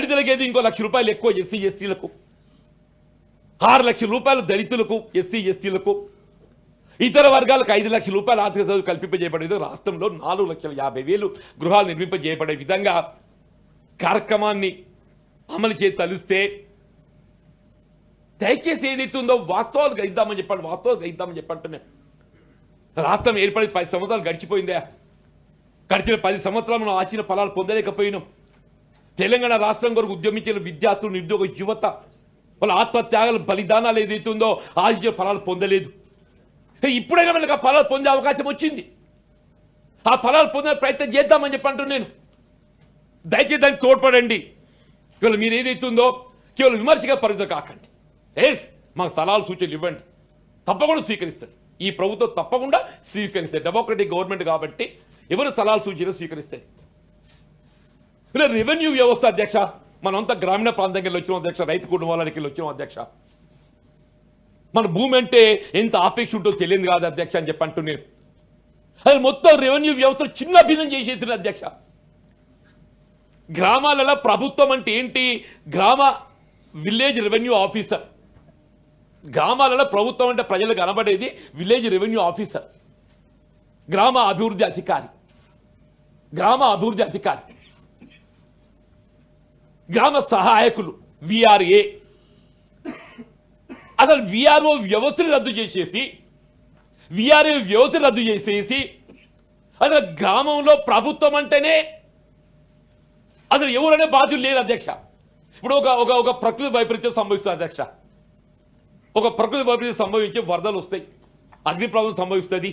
దళితులకి ఏది ఇంకో ₹1,00,000 ఎక్కువ ఎస్సీ ఎస్టీలకు, 6 లక్షల రూపాయలు దళితులకు ఎస్సీ ఎస్టీలకు, ఇతర వర్గాలకు 5 లక్షల రూపాయల ఆర్థిక చదువు కల్పింపజేయబడేది. రాష్ట్రంలో 4,50,000 గృహాలు నిర్మింపజేయబడే విధంగా కార్యక్రమాన్ని అమలు చేసి తలుస్తే దయచేసి ఏదైతుందో వాస్తవాలు గ్రహిద్దామని చెప్పండి. వాస్తవాలు గ్రహిద్దామని చెప్పంటున్నా. రాష్ట్రం ఏర్పడి 10 సంవత్సరాలు గడిచిపోయిందా? గడిచిన 10 సంవత్సరాలు మనం ఆచిన ఫలాలు పొందలేకపోయినాం. తెలంగాణ రాష్ట్రం కొరకు ఉద్యమించిన విద్యార్థులు, నిరుద్యోగ యువత వాళ్ళ ఆత్మత్యాగాల బలిదానాలు ఏదైతుందో ఆశించిన ఫలాలు పొందలేదు. ఇప్పుడైనా మనకు ఆ ఫలాలు పొందే అవకాశం వచ్చింది. ఆ ఫలాలు పొందే ప్రయత్నం చేద్దామని చెప్పంటున్నాను నేను. దయచేసి దానికి తోడ్పడండి. ఇవాళ మీరు ఏదైతుందో కేవలం విమర్శగా పరిమితం కాకండి. మాకు స్థలాలు సూచనలు ఇవ్వండి, తప్పకుండా స్వీకరిస్తుంది ఈ ప్రభుత్వం, తప్పకుండా స్వీకరిస్తుంది. డెమోక్రటిక్ గవర్నమెంట్ కాబట్టి ఎవరు స్థలాలు సూచనలు స్వీకరిస్తుంది. ఇలా రెవెన్యూ వ్యవస్థ అధ్యక్ష, మనంతా గ్రామీణ ప్రాంతంకి వెళ్ళి వచ్చినాం అధ్యక్ష, రైతు కుటుంబాలకి వెళ్ళి వచ్చినాం అధ్యక్ష. మన భూమి అంటే ఎంత ఆపేక్ష ఉంటో తెలియదు కాదు అధ్యక్ష అని చెప్పంటూ నేను. అది మొత్తం రెవెన్యూ వ్యవస్థ చిన్న భిన్నం చేసేసిన అధ్యక్ష. గ్రామాలలో ప్రభుత్వం అంటే ఏంటి? గ్రామ విలేజ్ రెవెన్యూ ఆఫీసర్. గ్రామాలలో ప్రభుత్వం అంటే ప్రజలకు కనబడేది విలేజ్ రెవెన్యూ ఆఫీసర్, గ్రామ అభివృద్ధి అధికారి, గ్రామ అభివృద్ధి అధికారి, గ్రామ సహాయకులు విఆర్ఏ. అసలు విఆర్ఓ వ్యవస్థను రద్దు చేసేసి, విఆర్ఏ వ్యవస్థను రద్దు చేసేసి అసలు గ్రామంలో ప్రభుత్వం అంటేనే అసలు ఎవరనే బాధ్యులు లేరు అధ్యక్ష. ఇప్పుడు ఒక ప్రకృతి వైపరీత్యం సంభవిస్తుంది అధ్యక్ష. ఒక ప్రకృతి వైపరీత్యం సంభవించి వరదలు వస్తాయి, అగ్ని ప్రమాదం సంభవిస్తుంది.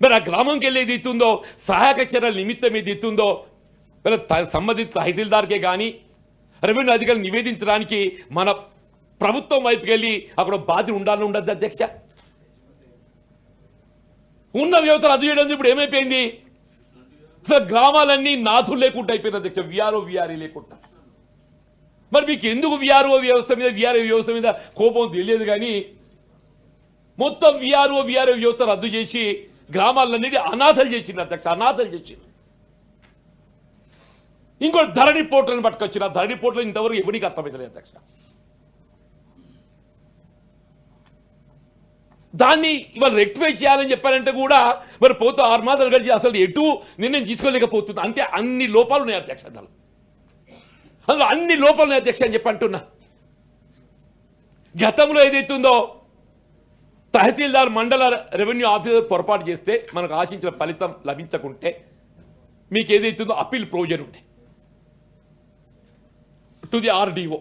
మరి ఆ గ్రామంకి వెళ్ళి ఏది ఇస్తుందో, సహాయక చర్యల నిమిత్తం ఏది ఇస్తుందో సంబంధిత తహసీల్దార్కే కానీ రెవెన్యూ అధికారులు నివేదించడానికి మన ప్రభుత్వం వైపుకి వెళ్ళి అక్కడ బాధ్యత ఉండాలని ఉండద్దు అధ్యక్ష. ఉన్న వ్యవస్థ రద్దు చేయడం ఇప్పుడు ఏమైపోయింది? గ్రామాలన్నీ నాథులు లేకుండా అయిపోయింది అధ్యక్ష, విఆర్ఏ లేకుండా. మరి మీకు ఎందుకు విఆర్ఓ వ్యవస్థ మీద, విఆర్ఏ వ్యవస్థ మీద కోపం తెలియదు కానీ మొత్తం విఆర్ఓ వ్యవస్థ రద్దు చేసి గ్రామాలన్నిటి అనాథలు చేసింది అధ్యక్ష, అనాథలు చేసింది. ఇంకోటి ధరణి పోర్టల్ని పట్టుకొచ్చిన, ధరణి పోర్టల్ ఇంతవరకు ఎవరికి అర్థమైంది అధ్యక్ష. దాన్ని ఇవాళ రెక్టిఫై చేయాలని చెప్పారంటే కూడా మరి పోతూ 6 మాసాలు గడిచి అసలు ఎటు నిర్ణయం తీసుకోలేకపోతుంది. అంటే అన్ని లోపాలు ఉన్నాయి అధ్యక్ష, అందులో అన్ని లోపాలు ఉన్నాయి అధ్యక్ష అని చెప్పి అంటున్నా. గతంలో ఏదైతుందో తహసీల్దార్ మండల రెవెన్యూ ఆఫీసర్ పొరపాటు చేస్తే మనకు ఆశించిన ఫలితం లభించకుంటే మీకు ఏదైతుందో అప్పీల్ ప్రొవిజన్ ఉండే టు ది ఆర్డీఓ.